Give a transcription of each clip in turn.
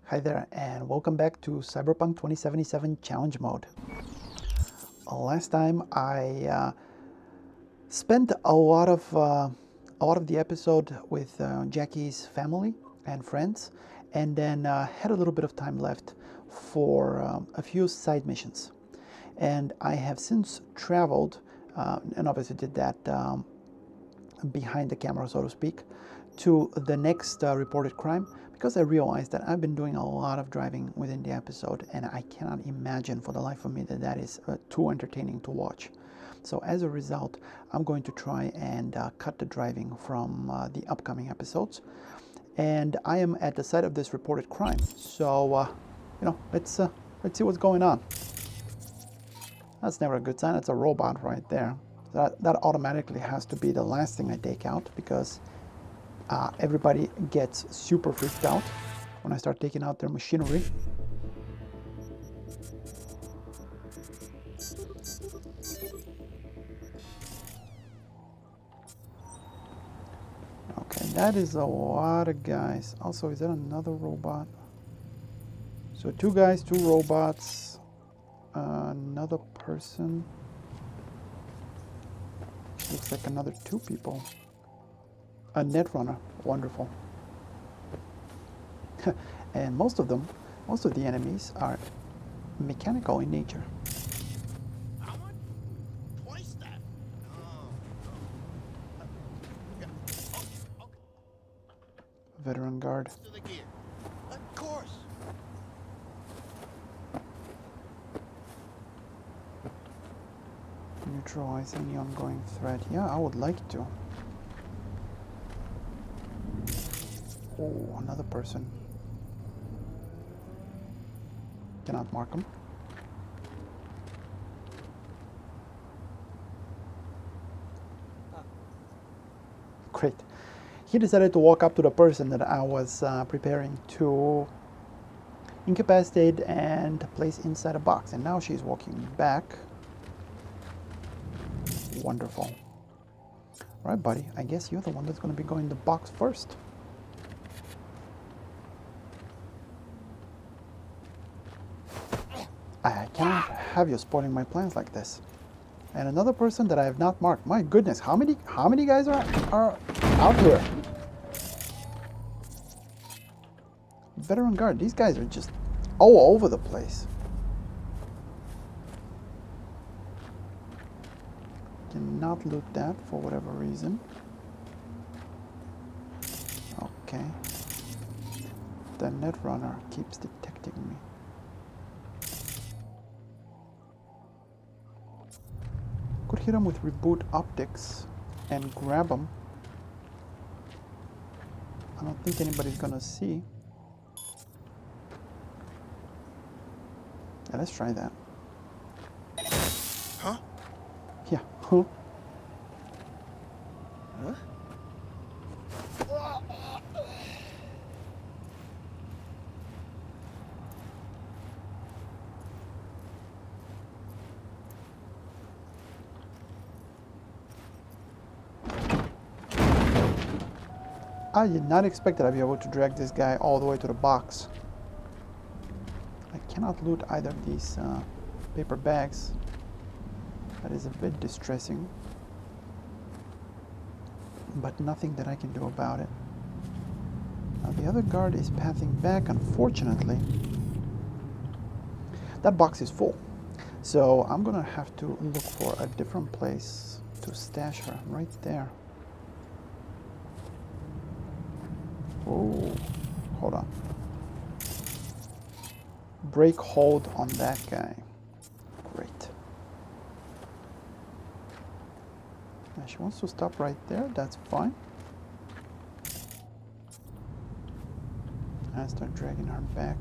Hi there, and welcome back to Cyberpunk 2077 Challenge Mode. Last time I spent a lot of the episode with Jackie's family and friends, and then had a little bit of time left for a few side missions. And I have since traveled, and obviously did that behind the camera, so to speak, to the next reported crime, because I realized that I've been doing a lot of driving within the episode, and I cannot imagine for the life of me that that is too entertaining to watch. So as a result, I'm going to try and cut the driving from the upcoming episodes. And I am at the site of this reported crime. So, let's see what's going on. That's never a good sign. That's a robot right there. That automatically has to be the last thing I take out, because everybody gets super freaked out when I start taking out their machinery. Okay, that is a lot of guys. Also, is that another robot? So 2 guys, 2 robots, another person. Looks like another 2 people. A netrunner, wonderful. And most of the enemies are mechanical in nature. How much? Twice that? Oh. Yeah. Oh, okay. Veteran guard. To the gear. Of course. Neutralize any ongoing threat. Yeah, I would like to. Oh, another person. Cannot mark him. Great. He decided to walk up to the person that I was preparing to incapacitate and place inside a box. And now she's walking back. Wonderful. All right, buddy. I guess you're the one that's going to be going in the box first. I cannot have you spoiling my plans like this. And another person that I have not marked. My goodness, how many guys are out here? Veteran guard. These guys are just all over the place. Cannot loot that for whatever reason. Okay. The netrunner keeps detecting me. Could hit him with reboot optics and grab him. I don't think anybody's gonna see. Yeah, let's try that. Huh? Yeah. Huh? Huh? I did not expect that I'd be able to drag this guy all the way to the box. I cannot loot either of these paper bags. That is a bit distressing. But nothing that I can do about it. Now the other guard is pathing back, unfortunately. That box is full. So I'm gonna have to look for a different place to stash her, right there. Oh, hold on. Break hold on that guy. Great. Now she wants to stop right there. That's fine. I start dragging her back.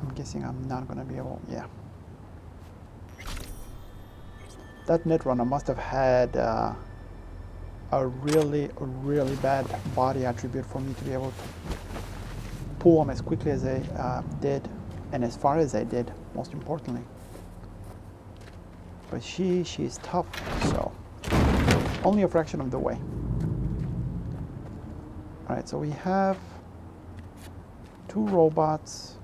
I'm guessing I'm not going to be able... Yeah. That netrunner must have had a really bad body attribute for me to be able to pull him as quickly as I did, and as far as I did, most importantly. But she's tough, so only a fraction of the way. Alright, so we have 2 robots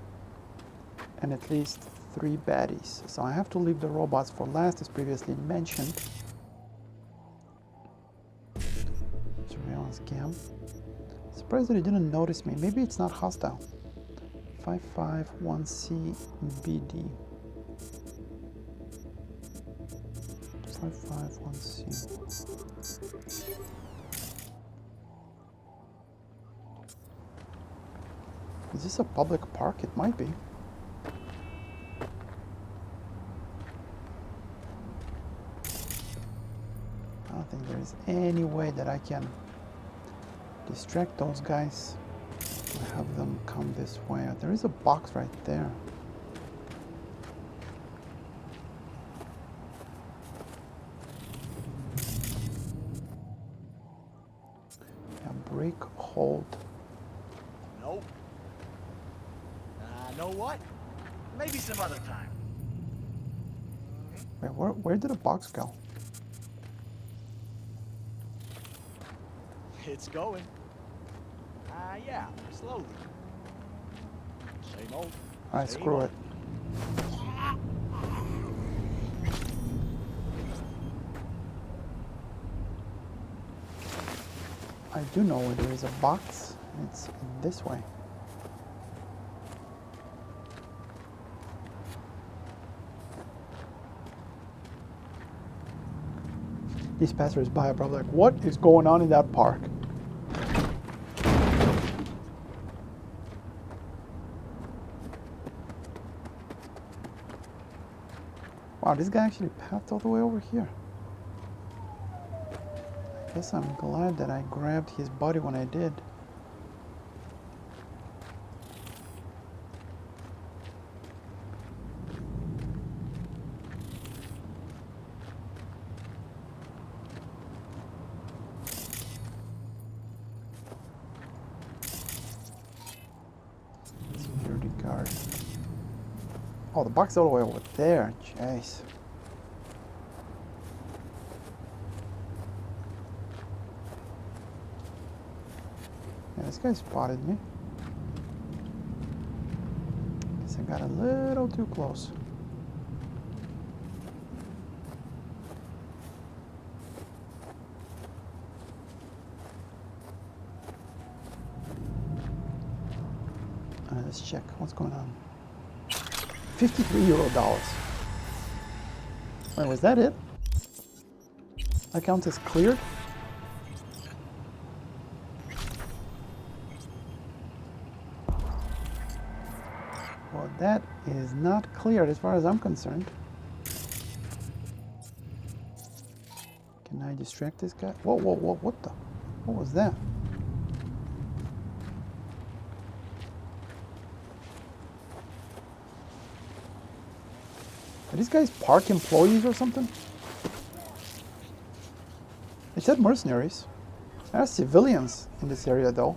and at least 3 baddies. So I have to leave the robots for last, as previously mentioned. Surveillance cam. Surprised that it didn't notice me. Maybe it's not hostile. 551C BD. 551C. Is this a public park? It might be. I don't think there is any way that I can distract those guys. Have them come this way. There is a box right there. A break hold. Nope. Know what? Maybe some other time. Wait, where did the box go? It's going. Yeah, slowly. Same old. Alright, Same screw old. it. I do know where there is a box. It's this way. These passers-by are probably like, what is going on in that park? Wow, this guy actually passed all the way over here. I guess I'm glad that I grabbed his body when I did. Security guard. Oh, the box is all the way over there. Jeez. Yeah, this guy spotted me. Guess I got a little too close. Let's check what's going on. €53. Wait, was that it? That counts as cleared? Well, that is not cleared as far as I'm concerned. Can I distract this guy? Whoa, whoa, whoa, what was that? Are these guys park employees or something? They said mercenaries. There are civilians in this area though.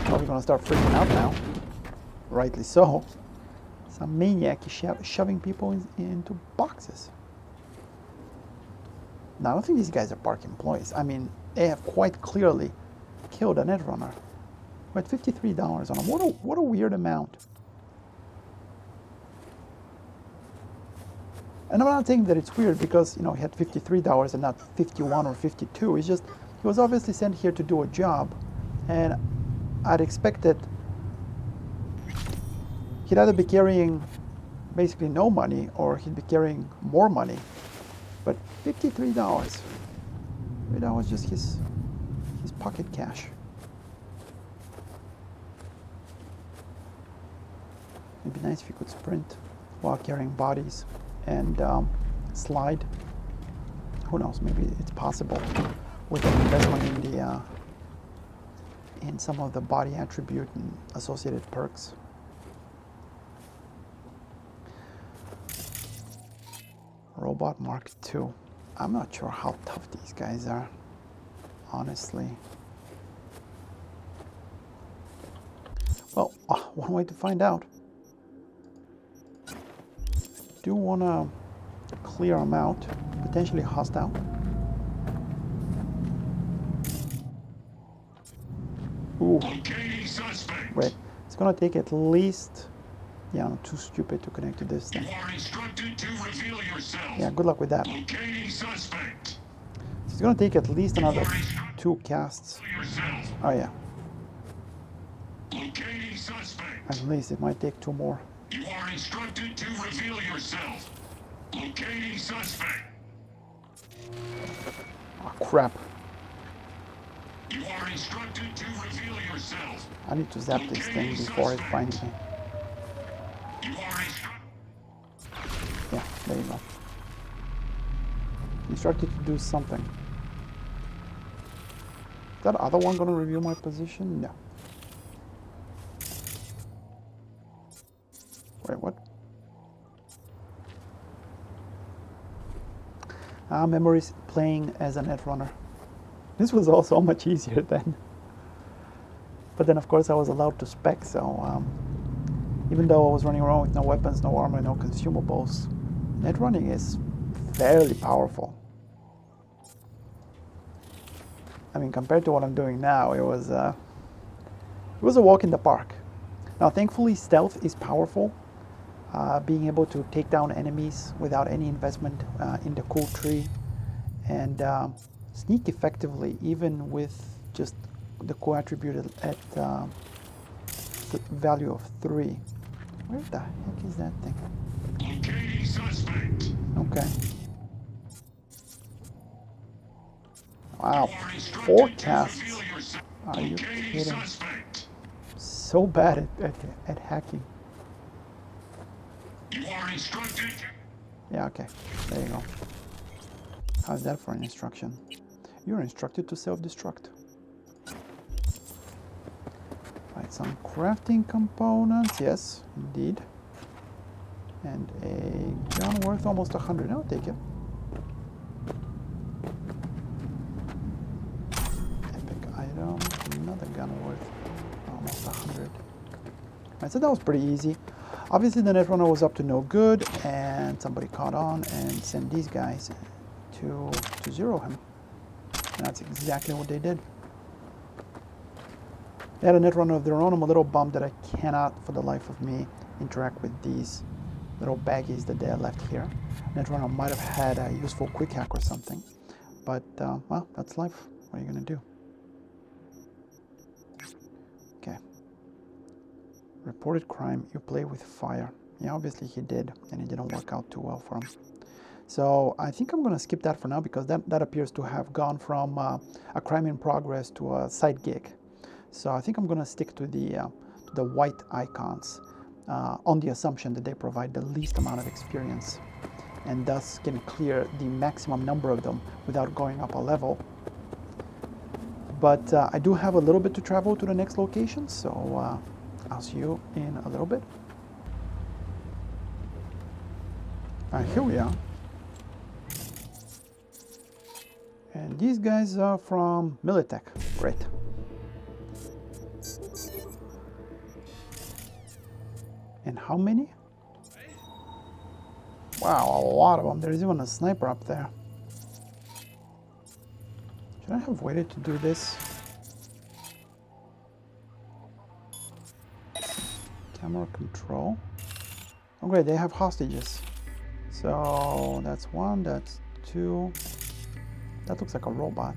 Probably gonna start freaking out now. Rightly so. Some maniac is shoving people into boxes. Now, I don't think these guys are park employees. I mean, they have quite clearly killed a netrunner. We're at $53 on them. What a weird amount. And I'm not saying that it's weird because, you know, he had $53 and not 51 or 52. It's just, he was obviously sent here to do a job. And I'd expected he'd either be carrying basically no money or he'd be carrying more money. But $53, maybe that was just his pocket cash. It'd be nice if you could sprint while carrying bodies and slide. Who knows? Maybe it's possible with an investment in the in some of the body attribute and associated perks. Robot Mark II. I'm not sure how tough these guys are, honestly. Well, one way to find out. Do want to clear them out, potentially hostile. Ooh. Locating suspect. Wait. It's gonna take at least... Yeah, I'm too stupid to connect to this thing. You are instructed to reveal yourself. Yeah, good luck with that. Locating suspect. So it's gonna take at least another You are instructed 2 casts. to reveal yourself. Oh yeah, Locating suspect. at least it might take 2 more. You are instructed to reveal yourself. Locating suspect. Oh crap. You are instructed to reveal yourself. I need to zap this thing before it finds me. You are instructed. Yeah, there you go. Instructed to do something. Is that other one gonna reveal my position? No. Wait, what? Memories playing as a netrunner. This was all so much easier then. But then, of course, I was allowed to spec, so even though I was running around with no weapons, no armor, no consumables, net running is fairly powerful. I mean, compared to what I'm doing now, it was a walk in the park. Now, thankfully, stealth is powerful. Being able to take down enemies without any investment in the cool tree, and sneak effectively, even with just the core attribute at the value of 3. Where the heck is that thing? Locating suspect. Okay. Wow, You are instructed 4 to casts. reveal yourself. Are you Locating kidding? suspect. So bad at hacking. You are instructed. Yeah, okay. There you go. How's that for an instruction? You're instructed to self-destruct. Right, some crafting components. Yes, indeed. And a gun worth almost 100. I'll take it. Epic item. Another gun worth almost 100. Right, so that was pretty easy. Obviously, the netrunner was up to no good, and somebody caught on and sent these guys to zero him. And that's exactly what they did. They had a netrunner of their own. I'm a little bummed that I cannot, for the life of me, interact with these little baggies that they left here. Netrunner might have had a useful quick hack or something, but well, that's life. What are you gonna do? Okay. Reported crime, you play with fire. Yeah, obviously he did, and it didn't work out too well for him. So I think I'm going to skip that for now, because that appears to have gone from a crime in progress to a side gig. So I think I'm going to stick to the white icons on the assumption that they provide the least amount of experience, and thus can clear the maximum number of them without going up a level. But I do have a little bit to travel to the next location, so I'll see you in a little bit. Here we are. And these guys are from Militech. Great. And how many? Wow, a lot of them. There's even a sniper up there. Should I have waited to do this? Camera control. Oh great, they have hostages. So that's 1, that's 2. That looks like a robot.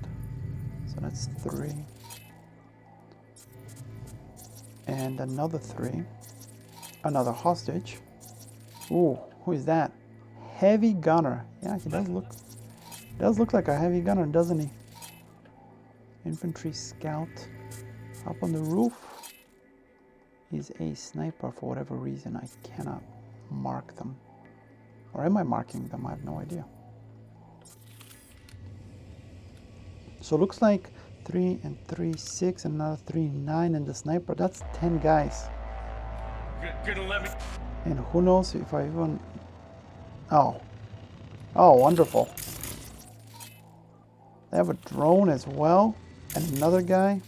So that's 3. And another 3. Another hostage. Ooh, who is that? Heavy gunner. Yeah, he does look like a heavy gunner, doesn't he? Infantry scout. Up on the roof is a sniper. For whatever reason, I cannot mark them. Or am I marking them? I have no idea. So it looks like 3 and 3, 6, and another 3, 9, and the sniper. That's 10 guys. Gonna let me. And who knows if I even... Oh, wonderful. They have a drone as well, and another guy.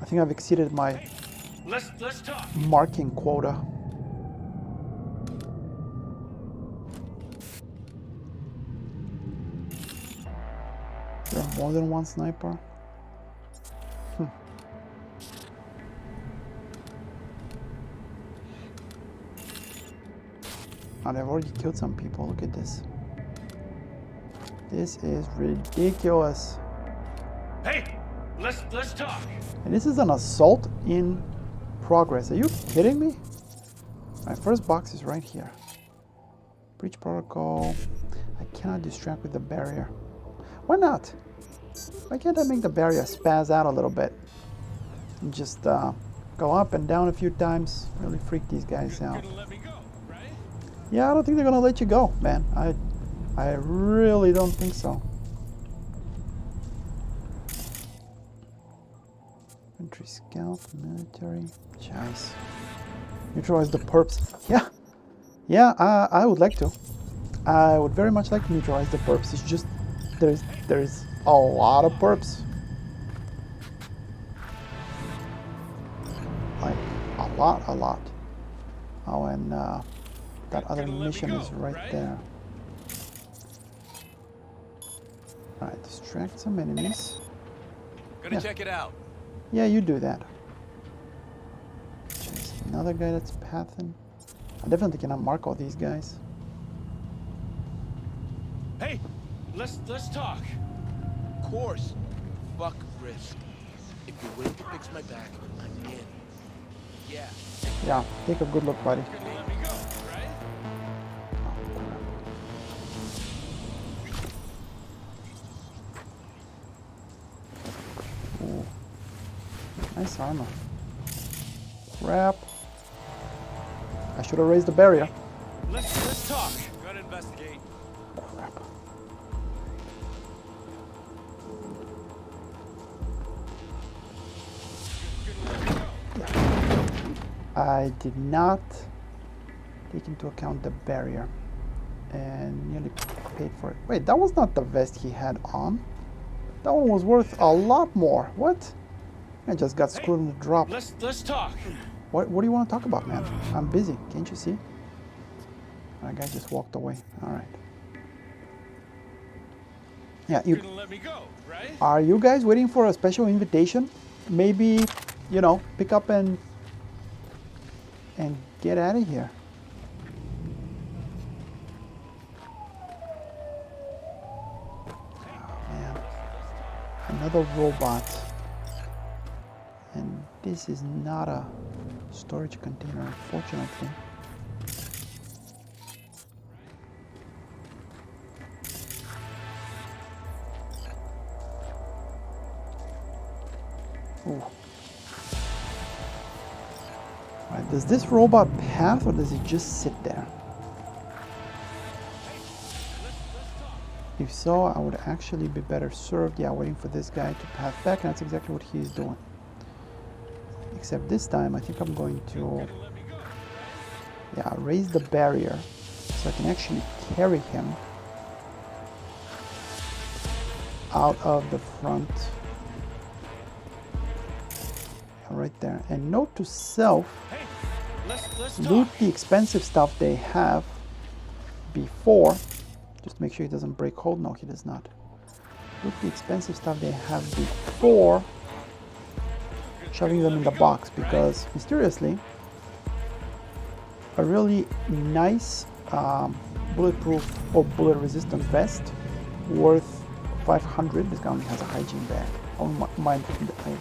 I think I've exceeded my Let's talk. marking quota. There are more than one sniper. And I've already killed some people. Look at this. This is ridiculous. Hey, let's talk. And this is an assault in progress. Are you kidding me? My first box is right here. Breach protocol. I cannot distract with the barrier. Why not? Why can't I make the barrier spaz out a little bit? And just go up and down a few times. Really freak these guys out. You're gonna let me go, right? Yeah, I don't think they're gonna let you go, man. I really don't think so. Infantry scout, military, chase. Neutralize the perps. Yeah, I would like to. I would very much like to neutralize the perps. It's just there's a lot of perps. Like a lot. Oh, and that other mission is right there. Alright, distract some enemies. Gonna check it out. Yeah, you do that. Chase another guy that's pathing. I definitely cannot mark all these guys. Hey, let's talk. Of course. Fuck risk. If you're willing to fix my back, I'm in. Yeah. Yeah, take a good look, buddy. You're gonna let me go, right? Ooh. Nice armor. Crap. I should have raised the barrier. Let's talk. Gotta investigate. Crap. I did not take into account the barrier and nearly paid for it. Wait, that was not the vest he had on. That one was worth a lot more. What? I just got screwed in the drop. Let's talk. What do you want to talk about, man? I'm busy. Can't you see? That guy just walked away. All right. Yeah, You're gonna let me go, right? are you guys waiting for a special invitation? Maybe, you know, pick up and get out of here. Oh, man. Another robot. And this is not a storage container, unfortunately. Ooh. Right, does this robot path or does it just sit there? If so, I would actually be better served, yeah, waiting for this guy to path back, and that's exactly what he's doing. Except this time, I think I'm going to, yeah, raise the barrier so I can actually carry him out of the front. Right there. And note to self, Hey, let's loot talk. the expensive stuff they have before. Just make sure he doesn't break hold. No, he does not. Loot the expensive stuff they have before shoving them in the box, because mysteriously a really nice bulletproof or bullet resistant vest worth 500. This guy only has a hygiene bag. Oh my,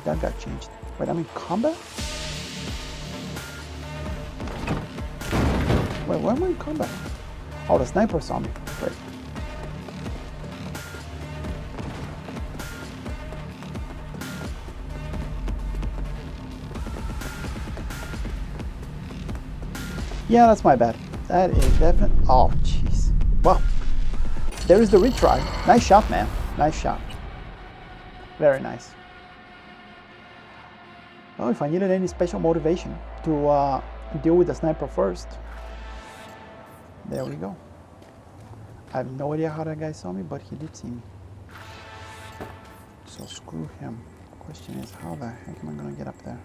that got changed. Wait, I'm in combat? Wait, why am I in combat? Oh, the sniper saw me. Great. Yeah, that's my bad. That is definitely... Oh, jeez. Well, there is the retry. Nice shot, man. Nice shot. Very nice. Well, if I needed any special motivation to deal with the sniper first, there we go. I have no idea how that guy saw me, but he did see me. So screw him. The question is, how the heck am I going to get up there?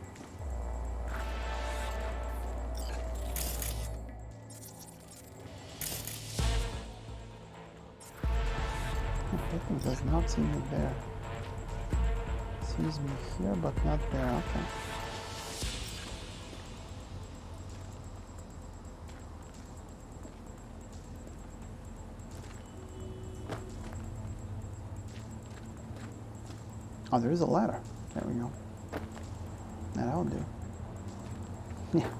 He does not see me there. Sees me here, but not there. Okay. Oh, there is a ladder. There we go. That'll do. Yeah.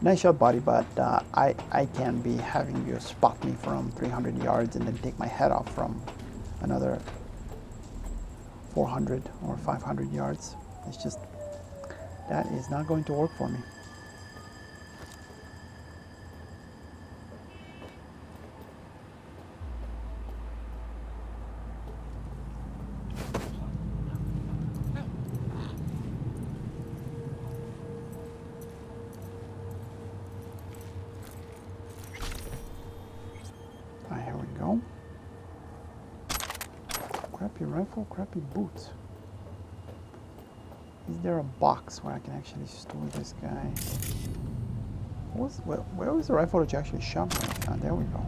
Nice shot, buddy, but I can't be having you spot me from 300 yards and then take my head off from another 400 or 500 yards. It's just, that is not going to work for me. Here we go. Crappy rifle, crappy boots. Is there a box where I can actually store this guy? Where was the rifle that you actually shot me? Ah, there we go.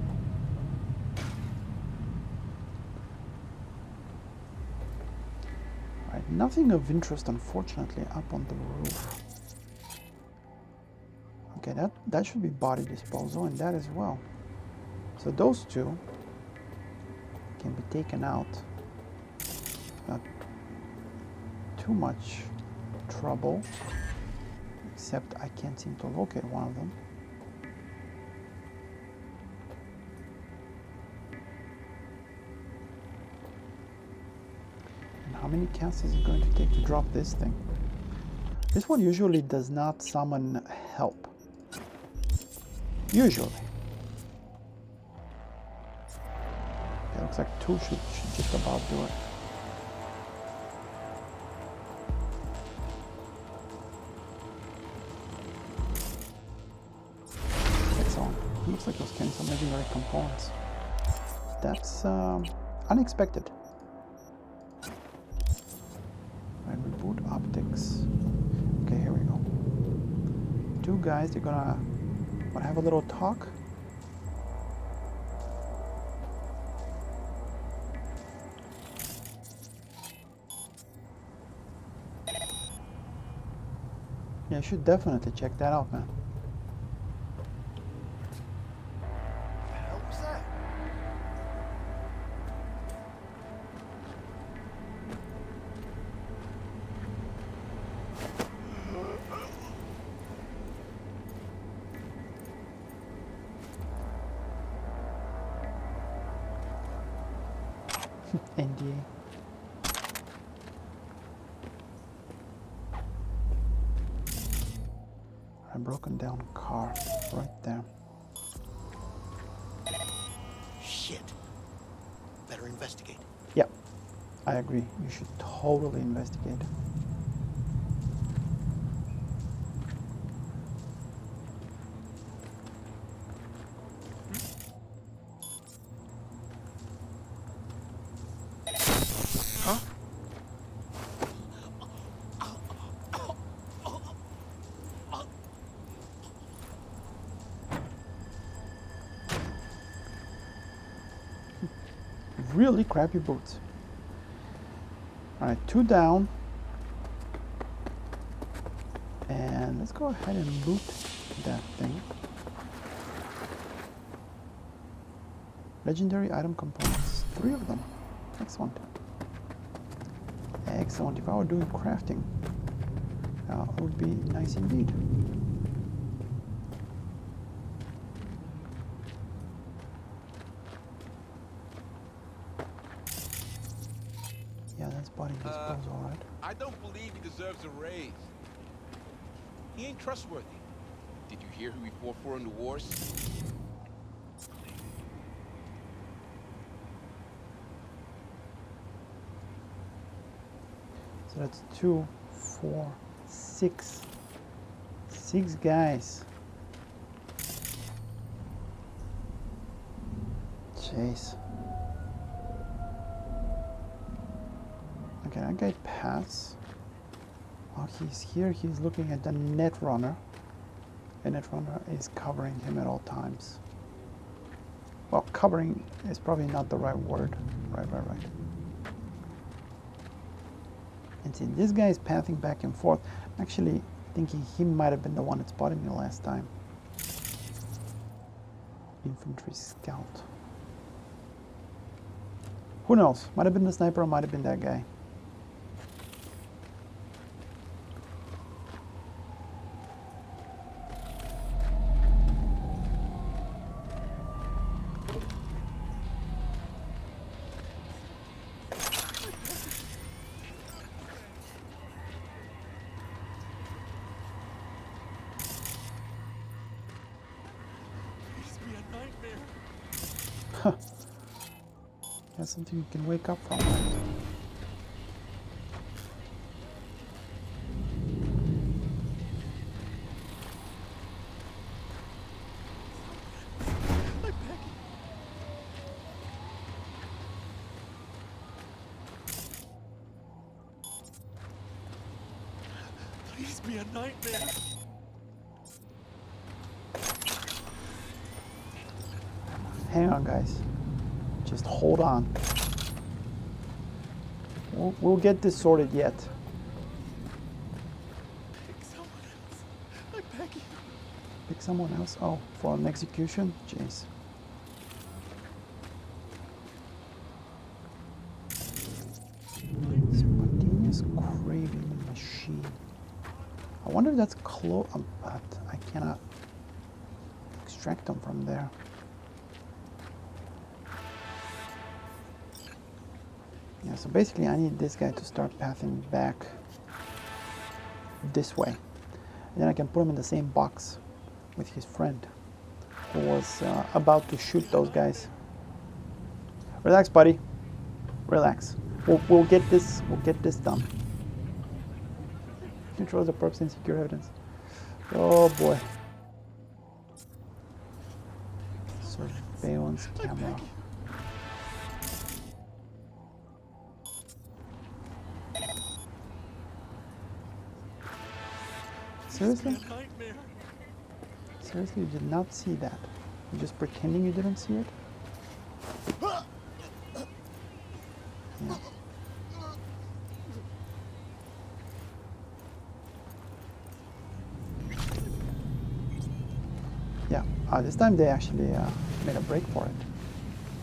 Right, nothing of interest, unfortunately, up on the roof. Okay, that should be body disposal, and that as well. So those two can be taken out. Not too much trouble, except I can't seem to locate one of them. And how many casts is it going to take to drop this thing? This one usually does not summon help. Usually. It looks like two should just about do it. Excellent. Looks like those carrying some legendary components. That's unexpected. Right, reboot optics. Okay, here we go. Two guys, they're gonna have a little talk. Yeah, I should definitely check that out, man. What the hell was that? NDA. A broken down car right there. Shit. Better investigate. Yeah, I agree. You should totally investigate. Huh? Really crappy boots. Alright, two down. And let's go ahead and loot that thing. Legendary item components. 3 of them. Excellent. Excellent. If I were doing crafting, it would be nice indeed. Yeah, that's body disposal, right? I don't believe he deserves a raise. He ain't trustworthy. Did you hear who he fought for in the wars? So that's 2, 4, 6. 6 guys. Jeez. Okay, that guy pass. While he's here, he's looking at the net runner. The net runner is covering him at all times. Well, covering is probably not the right word. Right. And see, this guy is pathing back and forth. Actually, thinking he might have been the one that spotted me last time. Infantry scout. Who knows? Might have been the sniper or might have been that guy. That's something you can wake up from. Please be a nightmare. Hang on, guys. Just hold on. We'll get this sorted yet. Pick someone else. I beg you. Pick someone else? Oh, for an execution? Jeez. Spontaneous craving machine. I wonder if that's close. But I cannot extract them from there. Yeah, so basically I need this guy to start pathing back this way. And then I can put him in the same box with his friend who was about to shoot those guys. Relax, buddy. Relax. We'll get this done. Controls the perps and secure evidence. Oh boy. Surveillance camera. Seriously? Seriously, you did not see that? You're just pretending you didn't see it? Yeah. Yeah, this time they actually made a break for it.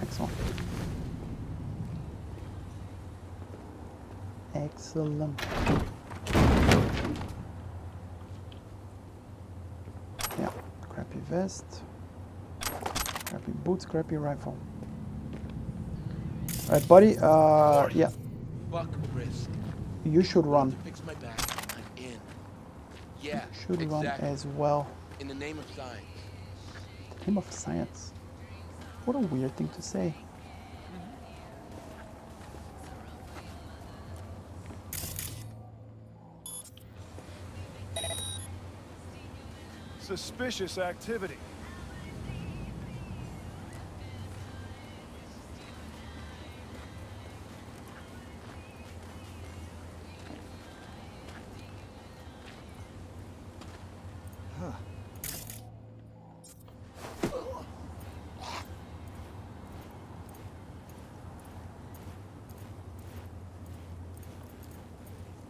Excellent. Excellent. Yeah, crappy vest, crappy boots, crappy rifle. Alright, buddy, yeah. Fuck risk. You should run. Fix my back. I'm in. Yeah, You should exactly. run as well. In the name of science. Name of science. What a weird thing to say. Suspicious activity.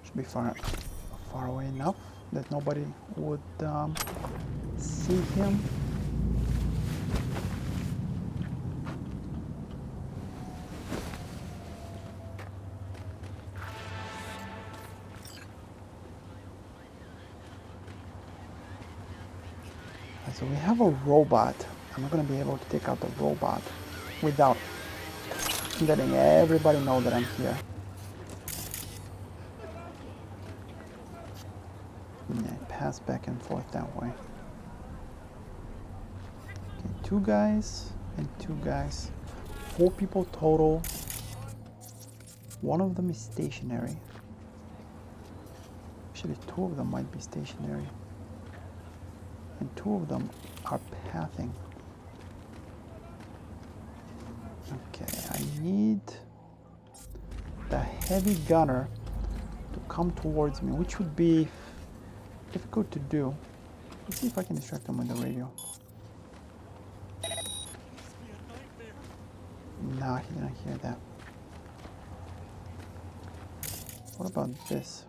Should be far away enough that nobody would see him. So we have a robot. I'm not going to be able to take out the robot without letting everybody know that I'm here. Yeah, pass back and forth that way. Okay, 2 guys and 2 guys. 4 people total. One of them is stationary. Actually, 2 of them might be stationary. And 2 of them are pathing. Okay, I need the heavy gunner to come towards me, which would be difficult to do. Let's see if I can distract him with the radio. Nah, he didn't hear that. What about this?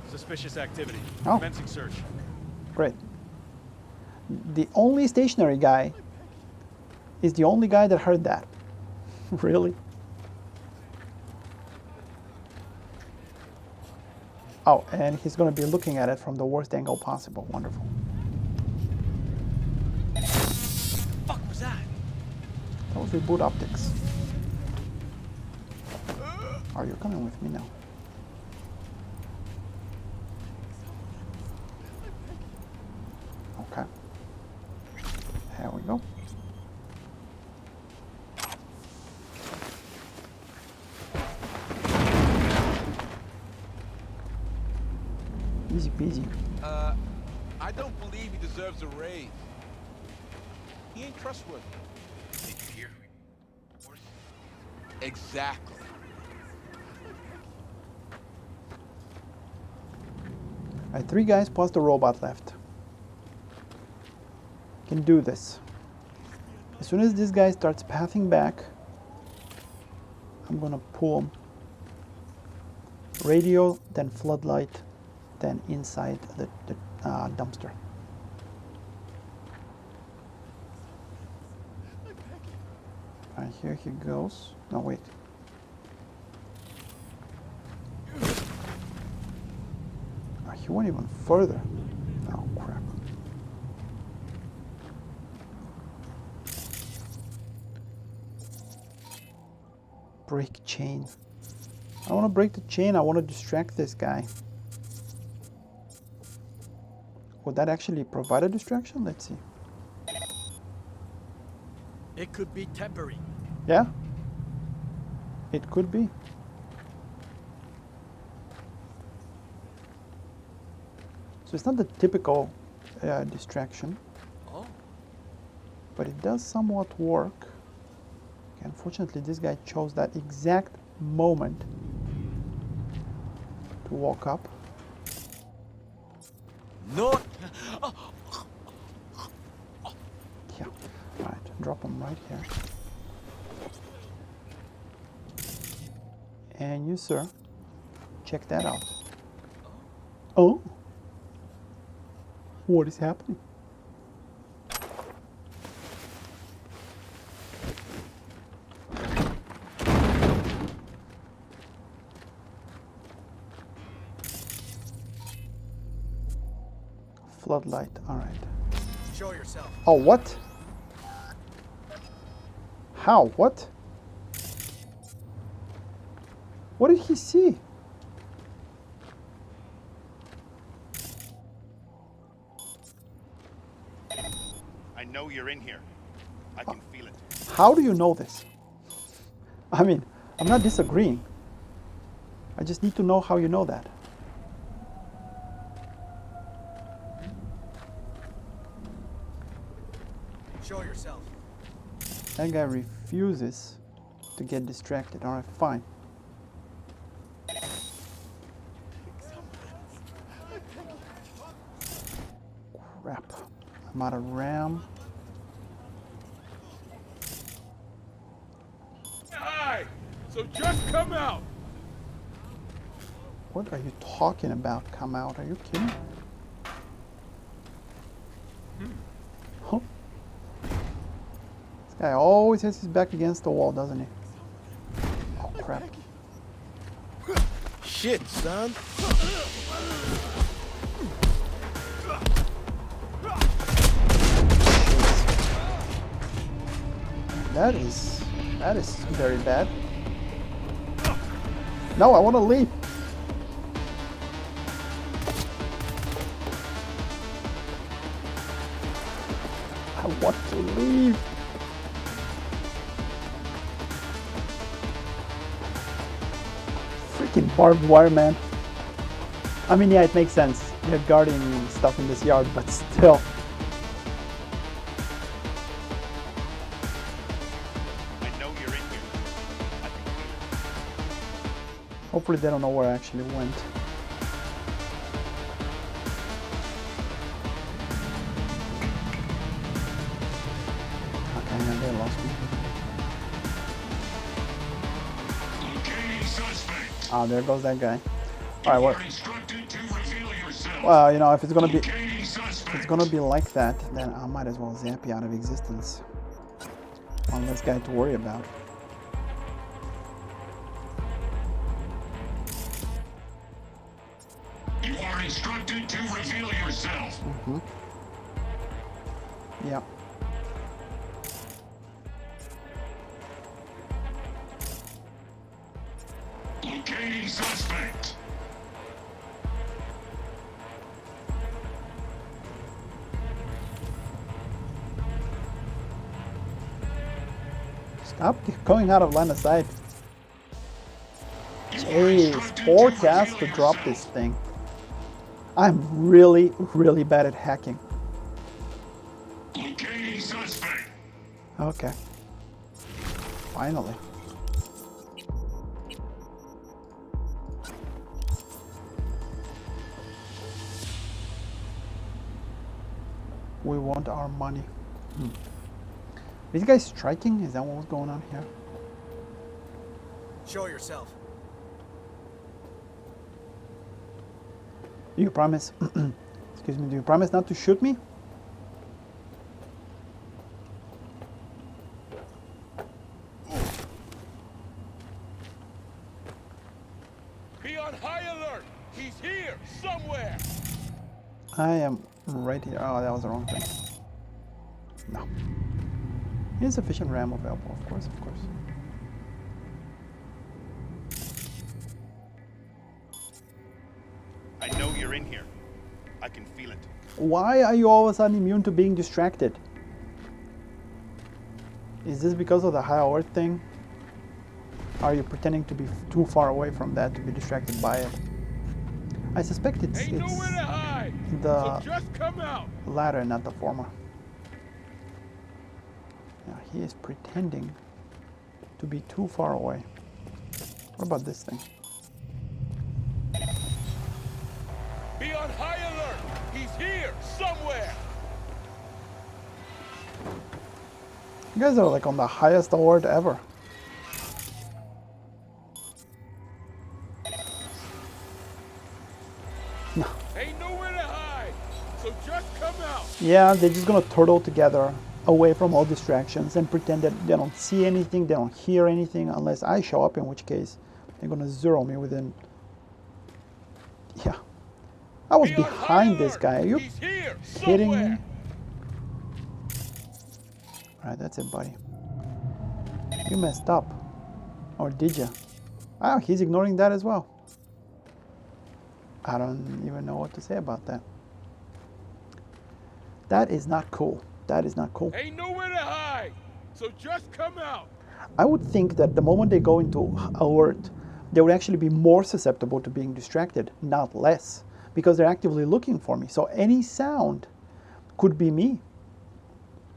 Suspicious activity. Oh. Commencing search. Great. The only stationary guy is the only guy that heard that. Really? Oh, and he's going to be looking at it from the worst angle possible. Wonderful. Fuck was that? That was reboot optics. Are you coming with me now? Okay. Here we go. Easy peasy. I don't believe he deserves a raise. He ain't trustworthy. Did you hear? Exactly. Alright, 3 guys plus the robot left. Can do this. As soon as this guy starts pathing back, I'm gonna pull him. Radio, then floodlight, then inside the dumpster. Alright, here he goes. No, wait. He went even further. Oh, crap. Break chain. I want to break the chain. I want to distract this guy. Would that actually provide a distraction? Let's see. It could be temporary. Yeah? It could be. So it's not the typical distraction, Oh. but it does somewhat work. Okay, unfortunately, this guy chose that exact moment to walk up. No. Yeah, right, drop him right here. And you, sir, check that out. Oh? What is happening? Floodlight, all right. Show yourself. Oh, what? How? What? What did he see? I know you're in here. I can feel it. How do you know this? I mean, I'm not disagreeing. I just need to know how you know that. Show yourself. That guy refuses to get distracted. All right, fine. Crap. I'm out of RAM. Aye. So just come out. What are you talking about? Come out. Are you kidding? Huh? This guy always has his back against the wall, doesn't he? Oh, crap. Shit, son. That is very bad. No, I want to leave. I want to leave. Freaking barbed wire, man. I mean, yeah, it makes sense. You're guarding stuff in this yard, but still. I know you're in here. I can feel it. Hopefully they don't know where I actually went. Okay, now they lost me. Ah, there goes that guy. You All right, are instructed to reveal yourself. well, you know, if it's gonna be Locating suspect. like that, then I might as well zap you out of existence. One less guy to worry about. You are instructed to reveal yourself. Yeah. Locating suspect. Stop going out of line of sight. You are Hey, instructed forecast to reveal drop yourself. this thing. I'm really, really bad at hacking. Locating suspect. Okay. Finally. We want our money. These guys striking? Is that what was going on here? Show yourself. Do you promise? Excuse me. Do you promise not to shoot me? Be on high alert. He's here somewhere. I am right here. Oh, that was the wrong thing. No. Insufficient RAM available, of course, of course. I know you're in here. I can feel it. Why are you all of a sudden immune to being distracted? Is this because of the high alert thing? Are you pretending to be too far away from that to be distracted by it? I suspect it's Ain't nowhere to hide. the So just come out. latter, not the former. Yeah, he is pretending to be too far away. What about this thing? Be on high alert. He's here somewhere. You guys are like on the highest alert ever. No. Ain't nowhere to hide. So just come out. Yeah, they're just gonna turtle together away from all distractions and pretend that they don't see anything, they don't hear anything unless I show up, in which case they're gonna zero me within. Yeah. I was Be on behind high this alert. guy. Are you He's here kidding me? somewhere. Alright, that's it, buddy. You messed up. Or did you? Oh, he's ignoring that as well. I don't even know what to say about that. That is not cool. That is not cool. Ain't nowhere to hide. So just come out. I would think that the moment they go into alert, they would actually be more susceptible to being distracted, not less, because they're actively looking for me. So any sound could be me.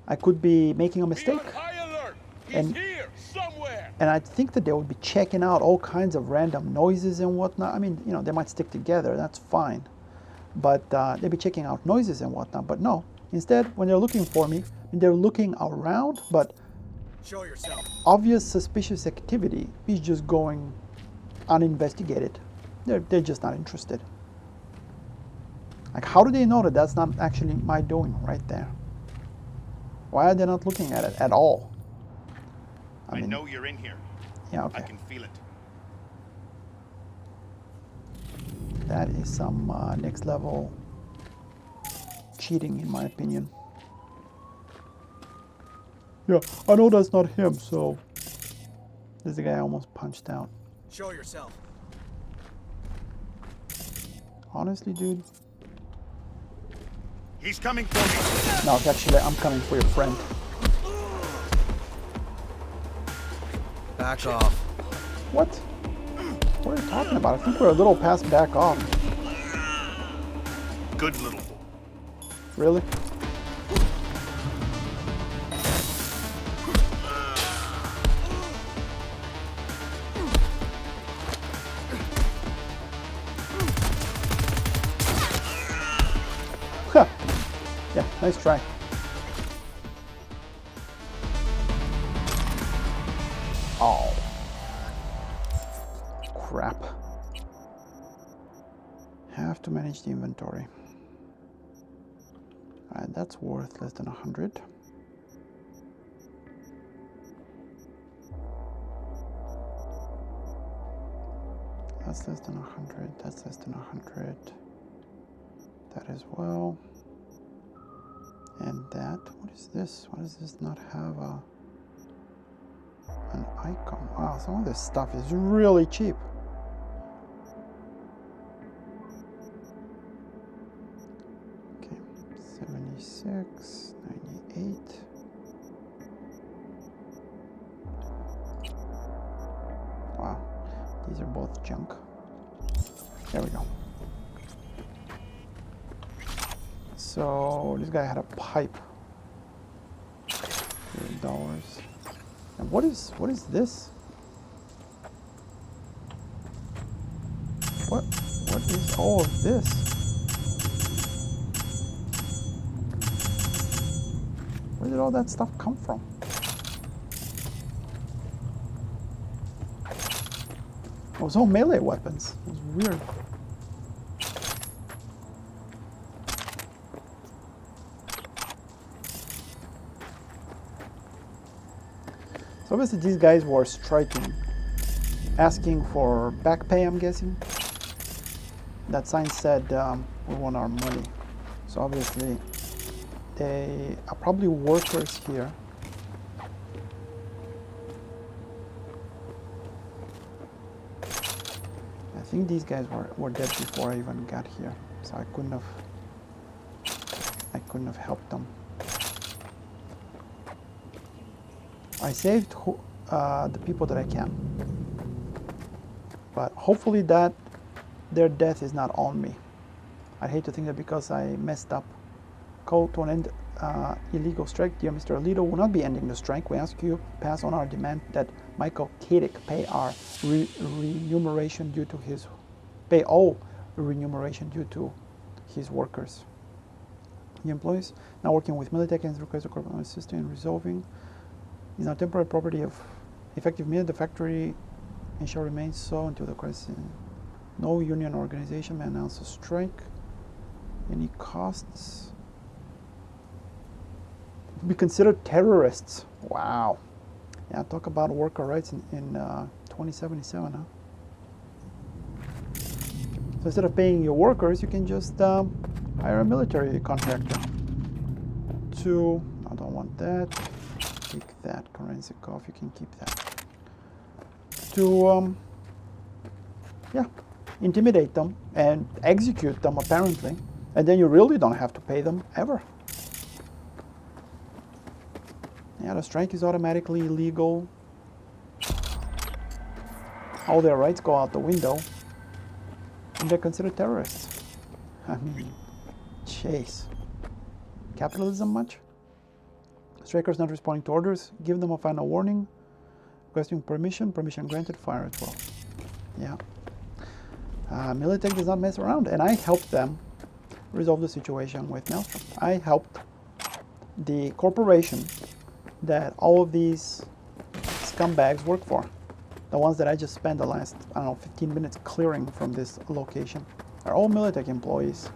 I could be making a Be mistake. on high alert. He's And- here somewhere. And I think that they would be checking out all kinds of random noises and whatnot. I mean, you know, they might stick together, that's fine. But they'd be checking out noises and whatnot. But no, instead, when they're looking for me, they're looking around, but Show yourself. obvious suspicious activity is just going uninvestigated. They're just not interested. Like, how do they know that that's not actually my doing right there? Why are they not looking at it at all? I know you're in here. Yeah, I okay. can feel it. That is some next level cheating, in my opinion. Yeah, I know that's not him, so... This is the guy I almost punched out. Show yourself. Honestly, dude. He's coming for me. No, actually, I'm coming for your friend. Back off. What? What are you talking about? I think we're a little past back off. Good little boy. Really? Huh. Yeah, nice try. Oh. Crap. Have to manage the inventory. Alright, that's worth less than 100. That's less than 100. That's less than 100. That as well. And that, what is this? Why does this not have an icon? Wow, some of this stuff is really cheap. Okay, 76, 98. Wow, these are both junk. There we go. So this guy had a pipe. $3. And what is this? What is all of this? Where did all that stuff come from? It was all melee weapons. It was weird. So obviously these guys were striking, asking for back pay, I'm guessing. That sign said, we want our money. So obviously they are probably workers here. I think these guys were dead before I even got here. So I couldn't have helped them. I saved the people that I can, but hopefully that their death is not on me. I hate to think that because I messed up call to an end illegal strike. Dear Mr. Alito, will not be ending the strike. We ask you pass on our demand that Michael Kadick pay our remuneration due to his his workers. The employees now working with Militech and request the corporate assist in resolving. Is now temporary property of effective minute. The factory and shall remain so until the crisis. No union organization may announce a strike. Any costs? Be considered terrorists. Wow. Yeah, talk about worker rights in 2077, huh? So instead of paying your workers, you can just hire a military contractor. I don't want that. Take that, Korenzikov, you can keep that. Yeah, intimidate them and execute them apparently. And then you really don't have to pay them ever. Yeah, the strike is automatically illegal. All their rights go out the window. And they're considered terrorists. I mean, chase. Capitalism much? Strikers not responding to orders, give them a final warning. Requesting permission granted, fire at will. Yeah. Militech does not mess around, and I helped them resolve the situation with Maelstrom. I helped the corporation that all of these scumbags work for. The ones that I just spent the last, 15 minutes clearing from this location are all Militech employees.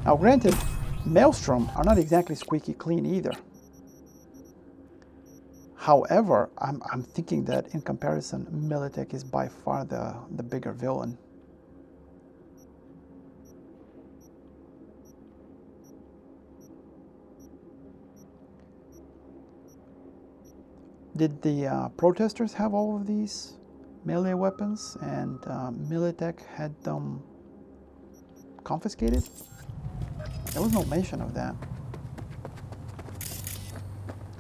Now granted, Maelstrom are not exactly squeaky clean either. However, I'm thinking that in comparison, Militech is by far the bigger villain. Did the protesters have all of these melee weapons and Militech had them confiscated? There was no mention of that.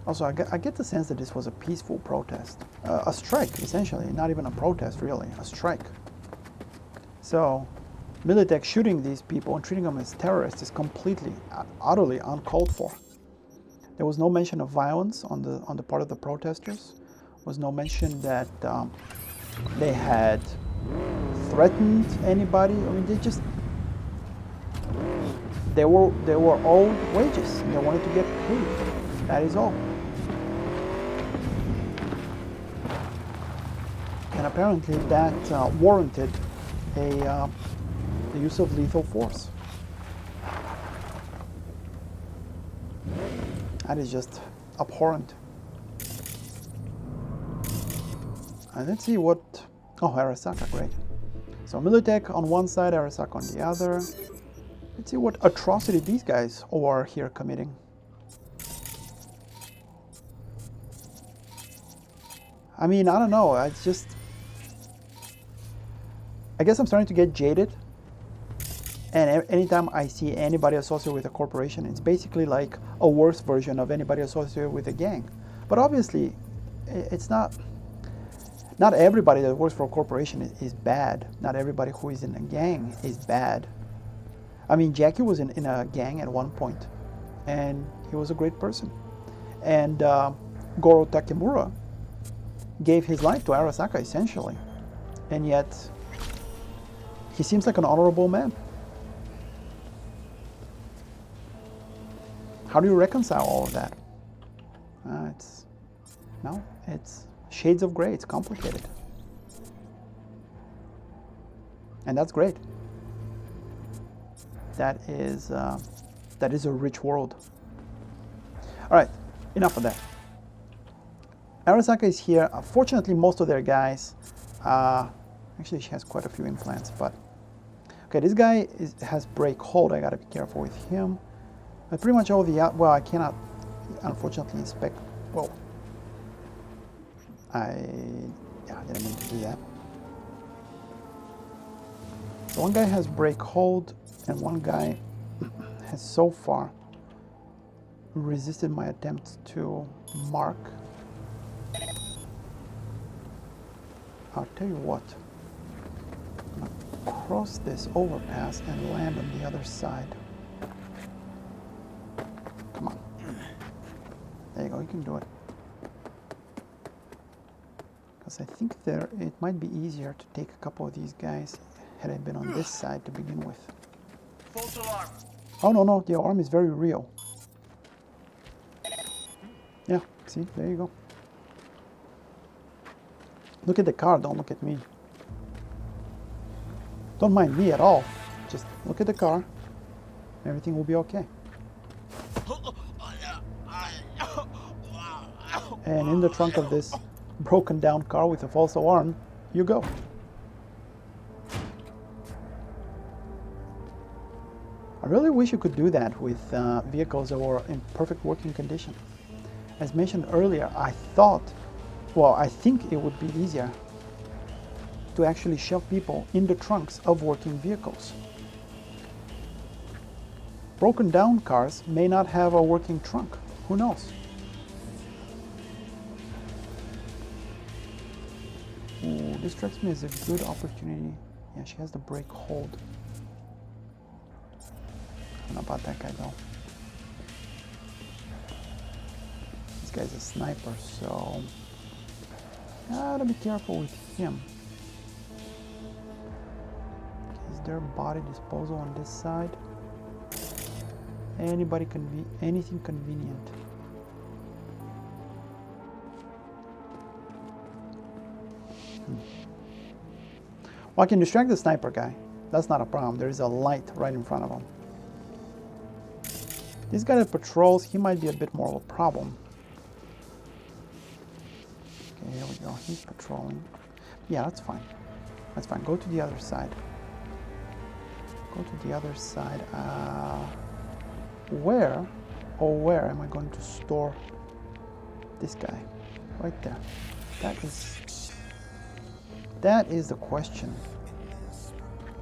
Also, I get the sense that this was a peaceful protest. A strike, essentially. Not even a protest, really. A strike. So, Militech shooting these people and treating them as terrorists is completely, utterly uncalled for. There was no mention of violence on the part of the protesters. There was no mention that they had threatened anybody. I mean, they were owed wages and they wanted to get paid. That is all. And apparently that warranted the use of lethal force. That is just abhorrent. And let's see what... Oh, Arasaka, great. So Militech on one side, Arasaka on the other. Let's see what atrocity these guys are here committing. I mean, I don't know, it's just... I guess I'm starting to get jaded. And anytime I see anybody associated with a corporation, it's basically like a worse version of anybody associated with a gang. But obviously, it's not everybody that works for a corporation is bad. Not everybody who is in a gang is bad. I mean, Jackie was in a gang at one point, and he was a great person. And Goro Takemura gave his life to Arasaka, essentially. And yet, he seems like an honorable man. How do you reconcile all of that? It's shades of gray. It's complicated. And that's great. That is a rich world. All right, enough of that. Arasaka is here. Fortunately, most of their guys, actually she has quite a few implants, but okay, this guy has break hold. I gotta be careful with him. But pretty much all the well, I cannot unfortunately inspect. Whoa, I didn't mean to do that. So one guy has break hold, and one guy has so far resisted my attempts to mark. I'll tell you what, I'm gonna cross this overpass and land on the other side. Come on. There you go, you can do it. Because I think it might be easier to take a couple of these guys had I been on this side to begin with. False alarm. Oh no, the alarm is very real. Yeah, see, there you go. Look at the car, don't look at me. Don't mind me at all. Just look at the car. Everything will be okay. And in the trunk of this broken down car with a false alarm, you go. I really wish you could do that with vehicles that were in perfect working condition. As mentioned earlier, I think it would be easier to actually shove people in the trunks of working vehicles. Broken down cars may not have a working trunk. Who knows? Ooh, this strikes me as a good opportunity. Yeah, she has the brake hold. I don't know about that guy though. This guy's a sniper, so gotta be careful with him. Is there body disposal on this side? Anything convenient. Well, I can distract the sniper guy. That's not a problem. There is a light right in front of him. This guy that patrols, he might be a bit more of a problem. Okay, here we go. He's patrolling. Yeah, that's fine. That's fine. Go to the other side. Go to the other side. Where am I going to store this guy? Right there. That is the question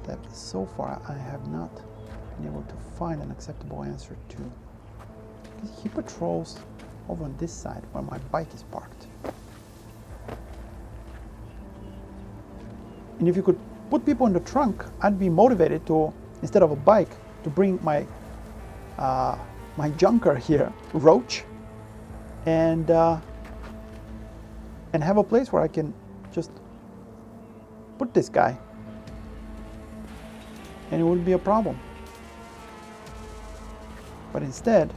that so far I have not been able to find an acceptable answer to. He patrols over on this side where my bike is parked. And if you could put people in the trunk, I'd be motivated to, instead of a bike, to bring my my junker here, Roach, and have a place where I can just put this guy, and it wouldn't be a problem. But instead,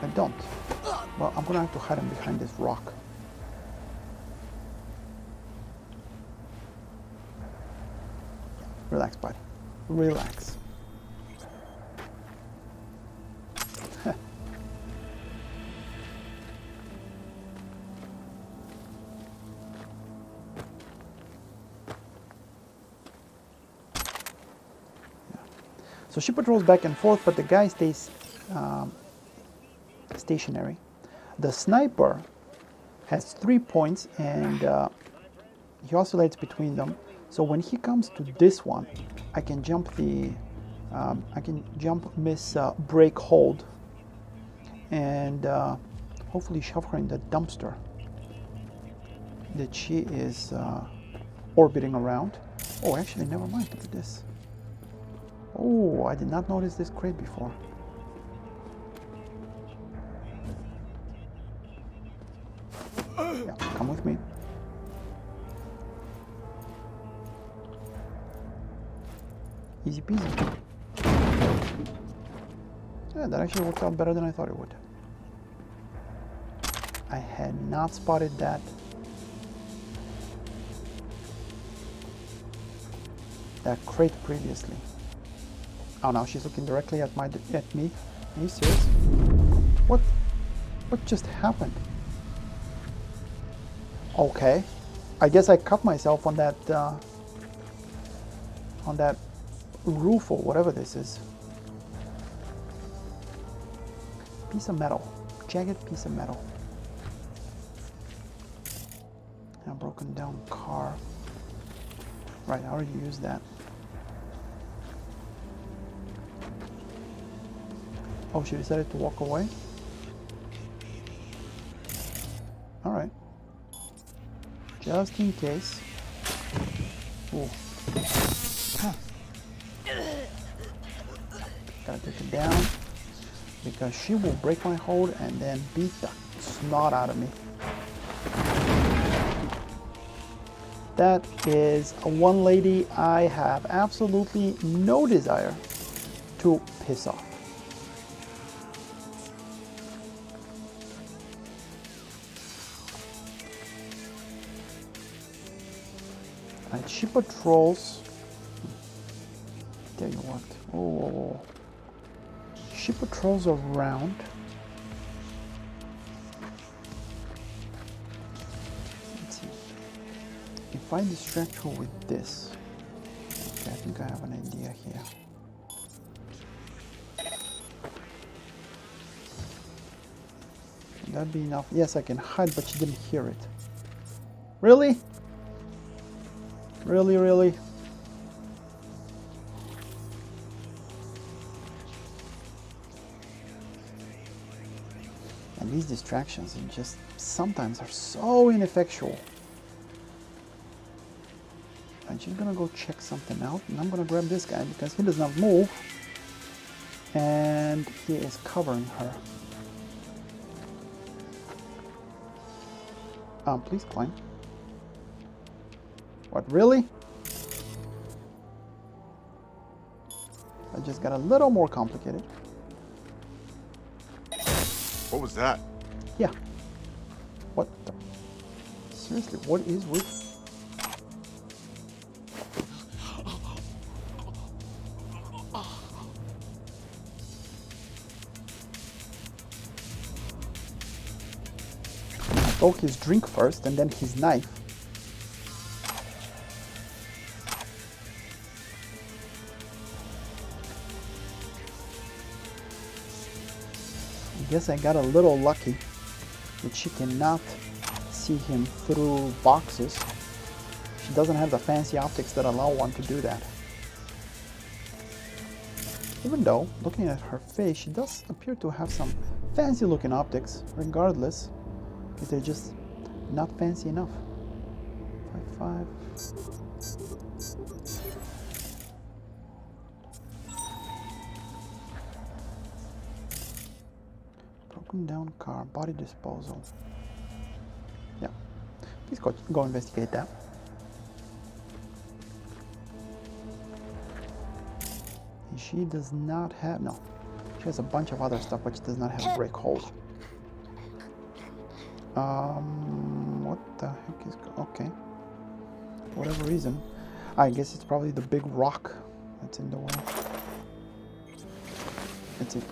I don't. Well, I'm gonna have to hide him behind this rock. Relax, buddy. Relax. So she patrols back and forth, but the guy stays stationary. The sniper has 3 points, and he oscillates between them. So when he comes to this one, I can jump miss break hold, and hopefully shove her in the dumpster that she is orbiting around. Oh, actually, never mind. Look at this. Oh, I did not notice this crate before. Yeah, come with me. Easy peasy. Yeah, that actually worked out better than I thought it would. I had not spotted that. That crate previously. Oh, now she's looking directly at me. Are you serious? What just happened? Okay, I guess I cut myself on that roof or whatever this is. Piece of metal, jagged piece of metal. A broken down car. Right, I already used that. Oh, she decided to walk away? Alright. Just in case. Ooh. Huh. Gotta take it down, because she will break my hold and then beat the snot out of me. That is one lady I have absolutely no desire to piss off. And she patrols. Tell you what. Oh, she patrols around. Let's see. If I distract her with this, okay, I think I have an idea here. Would that be enough? Yes, I can hide, but she didn't hear it. Really? Really, really? And these distractions just sometimes are so ineffectual. And she's gonna go check something out, and I'm gonna grab this guy because he does not move, and he is covering her. Please climb. What, really? I just got a little more complicated. What was that? Yeah. What the? Seriously, what is with... I broke his drink first and then his knife. I guess I got a little lucky that she cannot see him through boxes. She doesn't have the fancy optics that allow one to do that. Even though, looking at her face, she does appear to have some fancy looking optics, regardless if they're just not fancy enough. 5-5. Broken down car, body disposal. Yeah, please go investigate that. And she does not have, no, she has a bunch of other stuff, but she does not have a brake hold. What the heck is, okay, for whatever reason. I guess it's probably the big rock that's in the way. That's it.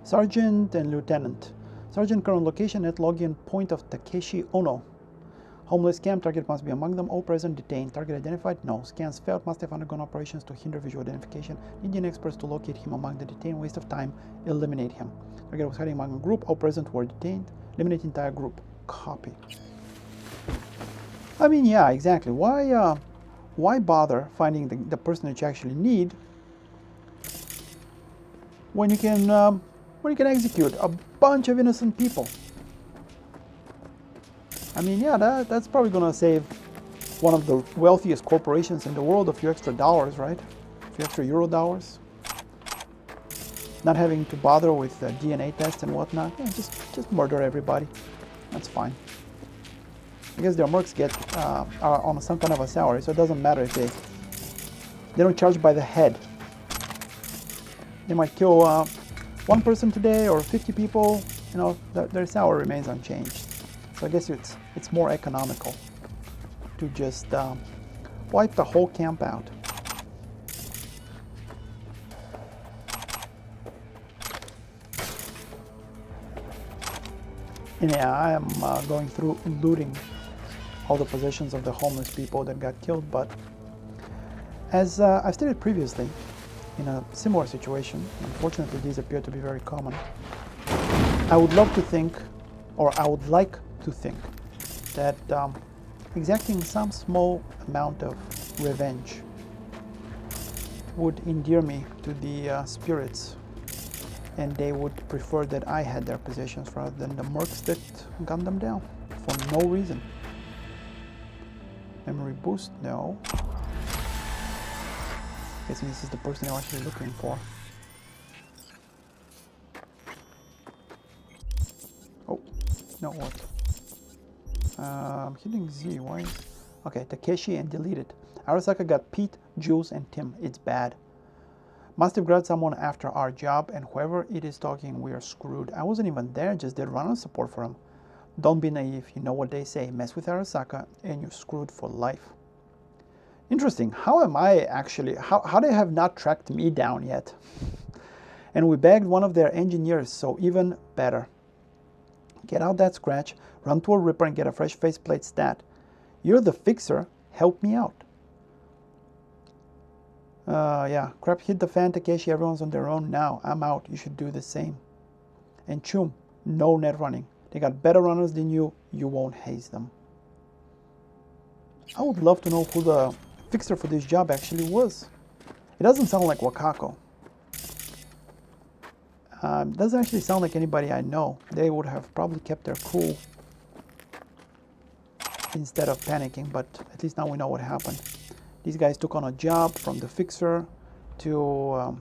Sergeant and Lieutenant. Sergeant, current location at login point of Takeshi Ono. Homeless camp, target must be among them. All present detained. Target identified? No. Scans failed, must have undergone operations to hinder visual identification. Indian experts to locate him among the detained. Waste of time. Eliminate him. Target was hiding among a group. All present were detained. Eliminate entire group. Copy. I mean, yeah, exactly. Why bother finding the person that you actually need when you can execute a bunch of innocent people? I mean, yeah, that's probably gonna save one of the wealthiest corporations in the world a few extra dollars, right? A few extra euro dollars. Not having to bother with DNA tests and whatnot. Yeah, just murder everybody. That's fine. I guess their mercs are on some kind of a salary, so it doesn't matter if they don't charge by the head. They might kill one person today or 50 people. You know, their salary remains unchanged. So I guess it's more economical to just wipe the whole camp out. And yeah, I am going through looting all the possessions of the homeless people that got killed, but as I've stated previously, in a similar situation, unfortunately these appear to be very common, I would love to think, or I would like to think, that exacting some small amount of revenge would endear me to the spirits, and they would prefer that I had their possessions rather than the mercs that gunned them down for no reason. Memory boost? No. Guessing this is the person I'm actually looking for. Oh, no, what? I'm hitting Z, why is... Okay, Takeshi and deleted. Arasaka got Pete, Jules, and Tim. It's bad. Must have grabbed someone after our job, and whoever it is talking, we are screwed. I wasn't even there, just did runner support for him. Don't be naive, you know what they say. Mess with Arasaka, and you're screwed for life. Interesting. How am I actually... How they have not tracked me down yet? And we bagged one of their engineers, so even better. Get out that scratch, run to a Ripper and get a fresh faceplate stat. You're the fixer, help me out. Yeah, crap hit the fan, Takeshi, everyone's on their own now. I'm out, you should do the same. And Chum, no net running. They got better runners than you, you won't haze them. I would love to know who the fixer for this job actually was. It doesn't sound like Wakako. Doesn't actually sound like anybody I know. They would have probably kept their cool instead of panicking, but at least now we know what happened. These guys took on a job from the fixer to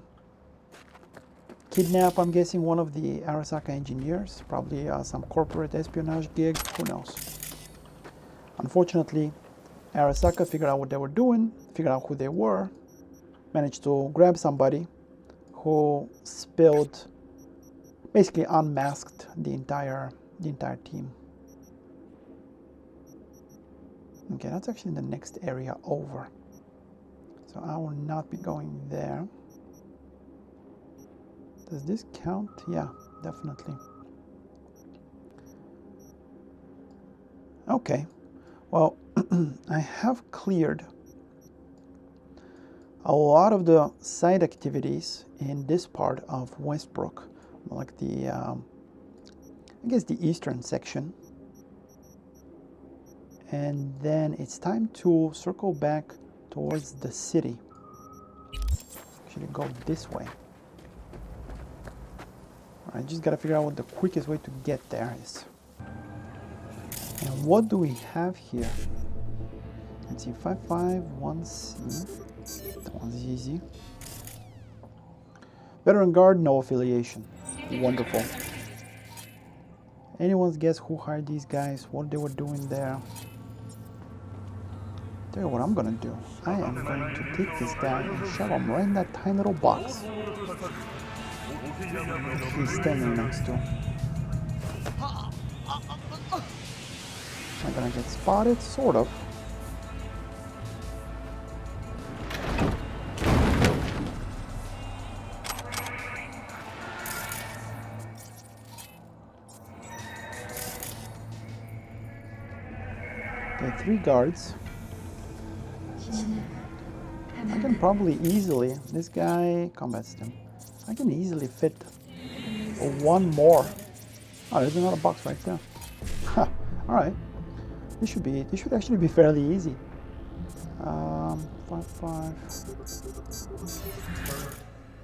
kidnap, I'm guessing, one of the Arasaka engineers, probably some corporate espionage gig, who knows. Unfortunately, Arasaka figured out what they were doing, figured out who they were, managed to grab somebody who spilled, basically unmasked the entire team. Okay, that's actually the next area over. So I will not be going there. Does this count? Yeah, definitely. Okay, well, I have cleared a lot of the side activities in this part of Westbrook, like the, I guess the eastern section. And then it's time to circle back towards the city. Actually go this way. I just gotta figure out what the quickest way to get there is. And what do we have here? Let's see, 551C. That one's easy. Veteran Guard, no affiliation. Wonderful. Anyone's guess who hired these guys, what they were doing there? Tell you what I'm gonna do. I am going to take this guy and shove him right in that tiny little box he's standing next to. Am I gonna get spotted? Sort of. Okay, 3 guards. I can probably easily, this guy, combat stim. I can easily fit 1 more. Oh, there's another box right there. Huh, alright. This should actually be fairly easy. 5.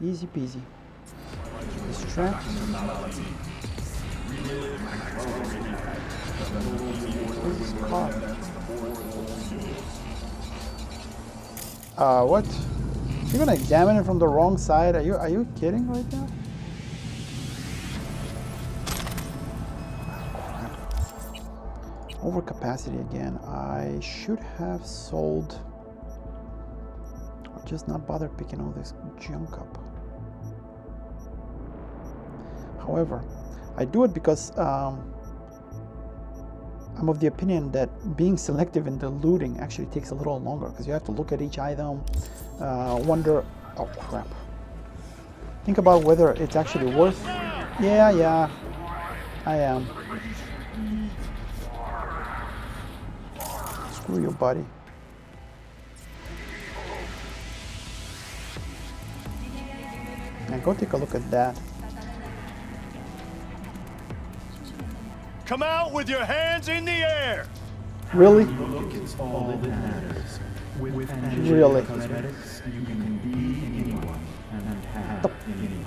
Easy peasy. Distract. Where's this car? What? You're gonna examine it from the wrong side? Are you kidding right now? Overcapacity again. I should have sold, or just not bother picking all this junk up. However, I do it because I'm of the opinion that being selective in the looting actually takes a little longer, because you have to look at each item, wonder, oh crap, think about whether it's actually worth. Yeah, I am. Screw you, buddy. Now go take a look at that. Come out with your hands in the air! Really? It's all that matters. With Really? cosmetics, you can be anyone and have anyone.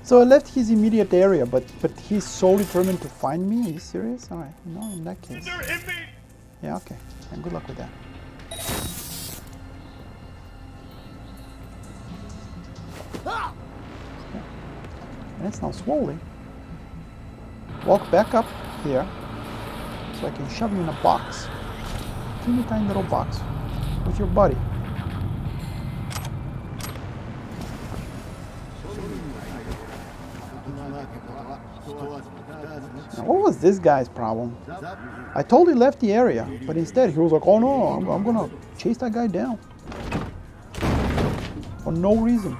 So I left his immediate area, but he's so determined to find me? Are you serious? Alright, no, in that case. They're hit me! Yeah, okay. And good luck with that. And it's now slowly. Walk back up here so I can shove you in a box. Teeny tiny little box with your buddy. Now, what was this guy's problem? I told he left the area, but instead he was like, oh no, I'm gonna chase that guy down. For no reason.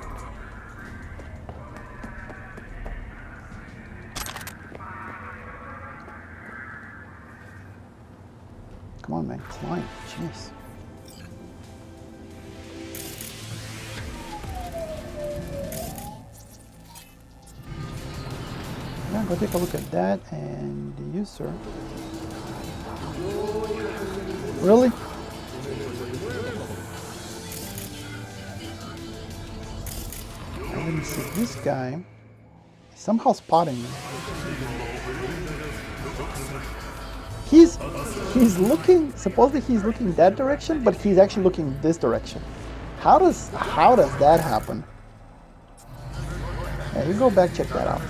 Come on, man, climb. Jeez. Yeah, go take a look at that, and you, sir. Really? Let me see. This guy is somehow spotting me. He's looking. Supposedly he's looking that direction, but he's actually looking this direction. How does that happen? Yeah, you go back, check that out.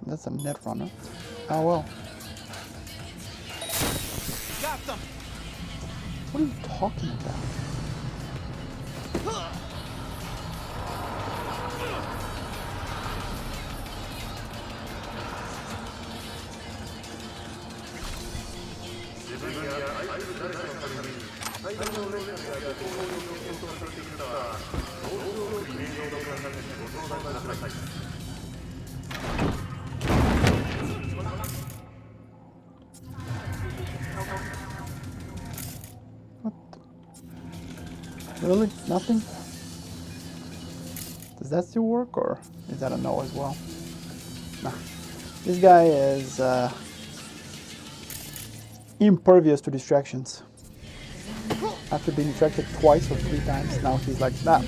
That's a net runner. Oh well. Got them. What are you talking about? What? Really? Nothing? Does that still work, or is that a no as well? Nah. This guy is impervious to distractions. After being distracted twice or 3 times, now he's like, nah,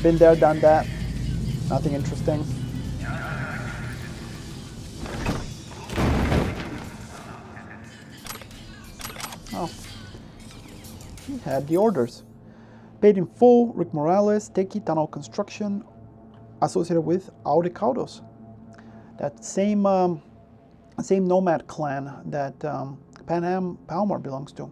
been there, done that, nothing interesting. Oh, he had the orders. Paid in full, Rick Morales, Teki tunnel construction associated with Audicaudos. That same nomad clan that Pan Am Palmer belongs to.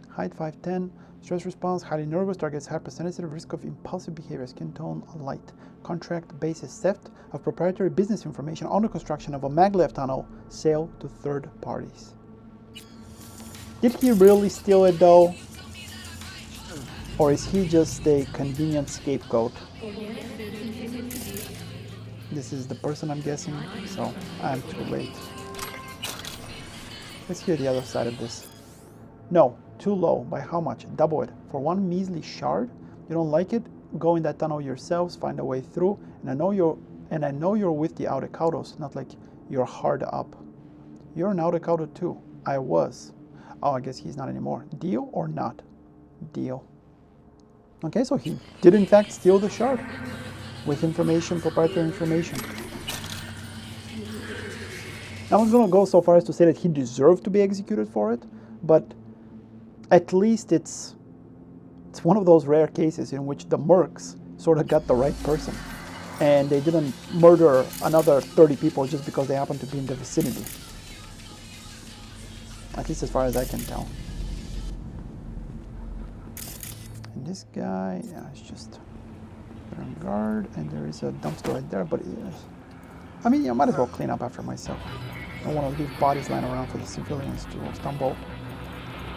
Height 5'10", stress response, highly nervous, targets hypersensitive, risk of impulsive behavior, skin tone light. Contract basis theft of proprietary business information on the construction of a maglev tunnel, sale to third parties. Did he really steal it though? Or is he just a convenient scapegoat? This is the person, I'm guessing, so I'm too late. Let's hear the other side of this. No, too low. By how much? Double it. For one measly shard? You don't like it? Go in that tunnel yourselves, find a way through, and I know you're with the Audicaudos, not like you're hard up. You're an Audicaudo too. I was. Oh, I guess he's not anymore. Deal or not? Deal. Okay, so he did in fact steal the shard with information, proprietary information. I was gonna go so far as to say that he deserved to be executed for it, but at least it's one of those rare cases in which the mercs sort of got the right person, and they didn't murder another 30 people just because they happened to be in the vicinity. At least as far as I can tell. And this guy, yeah, it's just on guard, and there is a dumpster right there, but I mean, I might as well clean up after myself. I don't want to leave bodies lying around for the civilians to stumble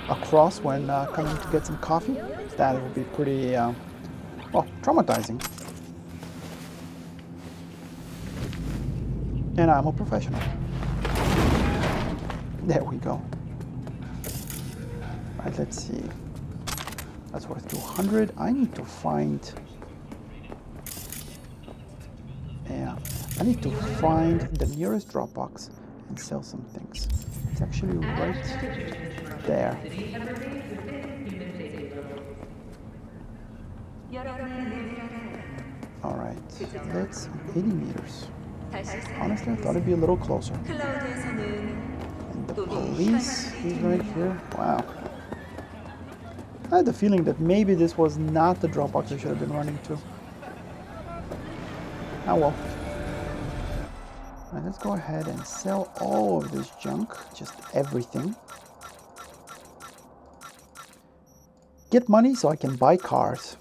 across when coming to get some coffee. That would be pretty, well, traumatizing. And I'm a professional. There we go. Right, let's see. That's worth 200. I need to find... Yeah, I need to find the nearest Dropbox and sell some things. It's actually right there. Alright, that's 80 meters. Honestly, I thought it'd be a little closer. And the police is right here. Wow. I had the feeling that maybe this was not the Dropbox I should have been running to. Oh well. Alright, let's go ahead and sell all of this junk, just everything. Get money so I can buy cars.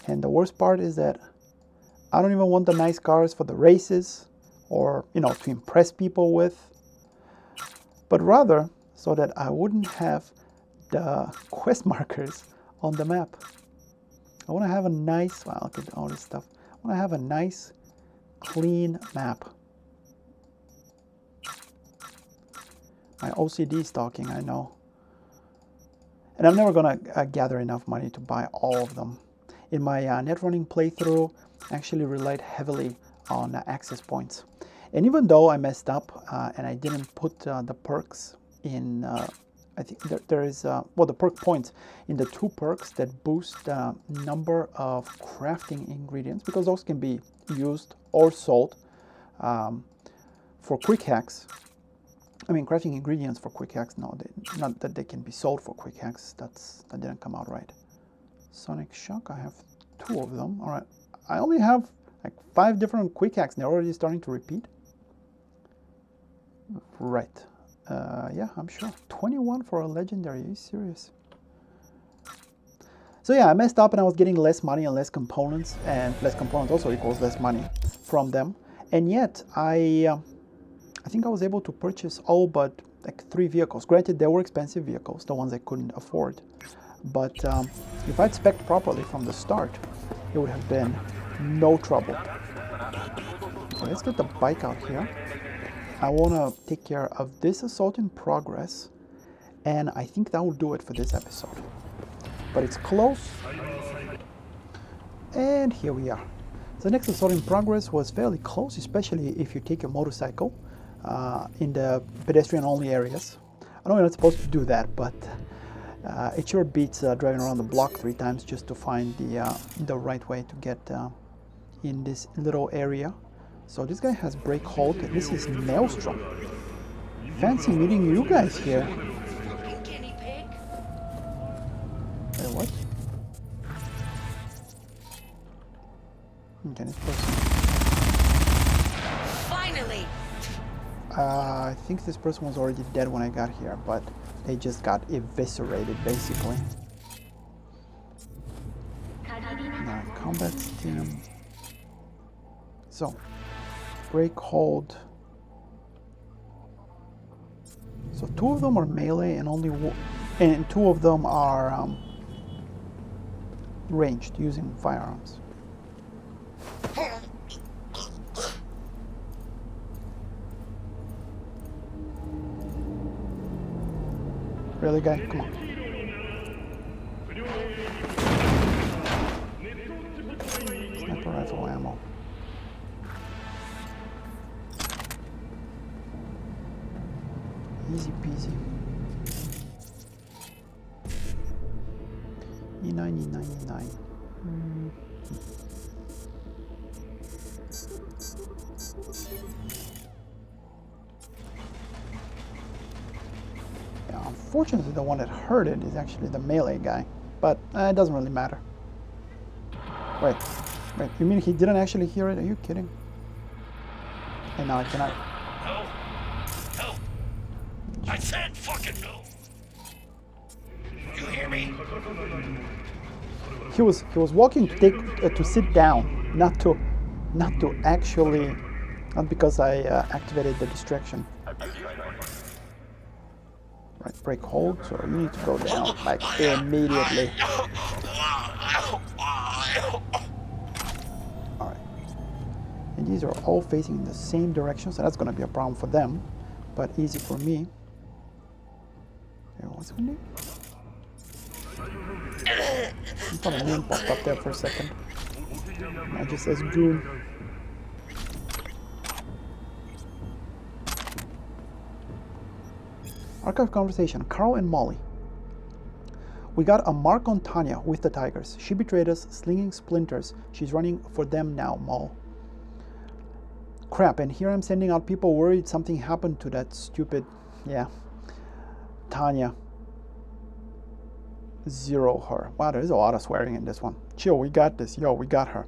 And the worst part is that I don't even want the nice cars for the races or, you know, to impress people with, but rather so that I wouldn't have the quest markers on the map. I want to have a nice, well, look at all this stuff. I want to have a nice, clean map. My OCD is talking, I know. And I'm never going to gather enough money to buy all of them. In my netrunning playthrough, I actually relied heavily on access points. And even though I messed up and I didn't put the perks in, I think there is, well, the perk points in the 2 perks that boost the number of crafting ingredients, because those can be used or sold for quick hacks. I mean, crafting ingredients for quick hacks, no, not that they can be sold for quick hacks. That didn't come out right. Sonic Shock, I have 2 of them. All right, I only have like 5 different quick hacks, and they're already starting to repeat. Right. Yeah, I'm sure. 21 for a legendary. Are you serious? So yeah, I messed up and I was getting less money and less components, and less components also equals less money from them. And yet, I think I was able to purchase all but like 3 vehicles. Granted, they were expensive vehicles, the ones I couldn't afford. But if I'd spec'd properly from the start, it would have been no trouble. Okay, let's get the bike out here. I want to take care of this assault in progress, and I think that will do it for this episode. But it's close, and here we are. So the next assault in progress was fairly close, especially if you take your motorcycle in the pedestrian-only areas. I know you're not supposed to do that, but it sure beats driving around the block 3 times just to find the right way to get in this little area. So this guy has brake hold. This is Maelstrom. Fancy meeting you guys here. Wait, what? Okay, this person. Finally! I think this person was already dead when I got here, but they just got eviscerated, basically. Alright, combat team. So, brake hold. So 2 of them are melee, and only and 2 of them are ranged using firearms. Really, guy? Come on. Sniper rifle ammo. Easy peasy. E9099. Yeah, unfortunately, the one that heard it is actually the melee guy, but it doesn't really matter. Wait, you mean he didn't actually hear it? Are you kidding? And now I cannot. No. No. I said fucking no. You hear me? He was walking to sit down, not because I activated the distraction. Right, break hold, so you need to go down like immediately. Alright. And these are all facing in the same direction, so that's gonna be a problem for them, but easy for me. Here, what's her name? I thought a name popped up there for a second. I just says Goon. Archive conversation. Carl and Molly. We got a mark on Tanya with the tigers. She betrayed us, slinging splinters. She's running for them now, Mol. Crap, and here I'm sending out people worried something happened to that stupid... Yeah. Tanya. Zero her. Wow, there's a lot of swearing in this one. Chill, we got this. Yo, we got her.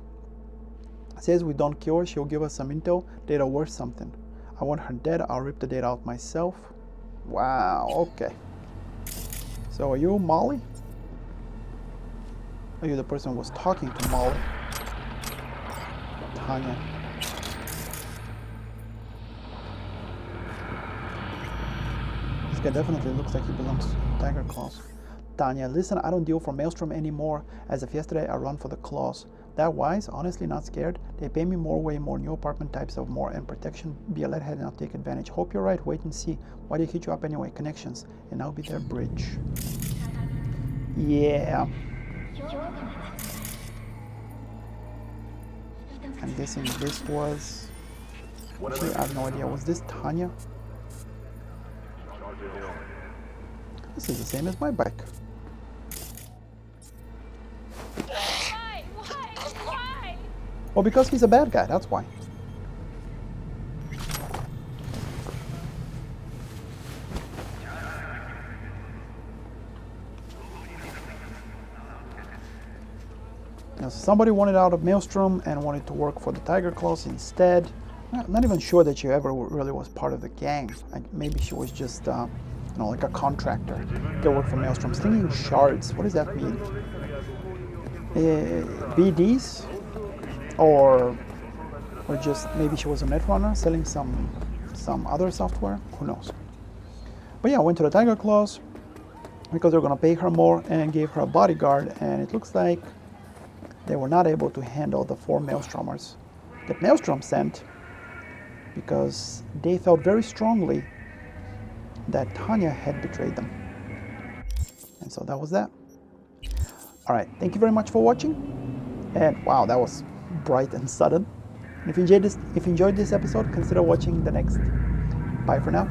Says we don't kill her, she'll give us some intel. Data worth something. I want her dead. I'll rip the data out myself. Wow, okay. So are you Molly? Are you the person who was talking to Molly? Tanya. This guy definitely looks like he belongs to Tiger Claws. Tanya, listen, I don't deal for Maelstrom anymore. As of yesterday, I run for the Claws. That wise, honestly not scared. They pay me more, way more, new apartment types of more, and protection. Be a leadhead and I'll take advantage. Hope you're right, wait and see. Why do you hit you up anyway? Connections. And I'll be their bridge. Yeah. I'm guessing this was... Actually, I have no idea. Was this Tanya? This is the same as my bike. Why? Well, because he's a bad guy, that's why. Now, somebody wanted out of Maelstrom and wanted to work for the Tiger Claws instead. I'm not even sure that she ever really was part of the gang. Like, maybe she was just, you know, like a contractor. They work for Maelstrom. Slinging shards, what does that mean? BDs? Or just maybe she was a netrunner selling some other software? Who knows? But yeah, I went to the Tiger Claws because they're gonna pay her more and gave her a bodyguard, and it looks like they were not able to handle the 4 Maelstromers that Maelstrom sent because they felt very strongly that Tanya had betrayed them. And so that was that. All right, thank you very much for watching. And wow, that was bright and sudden. And if you enjoyed this episode, consider watching the next. Bye for now.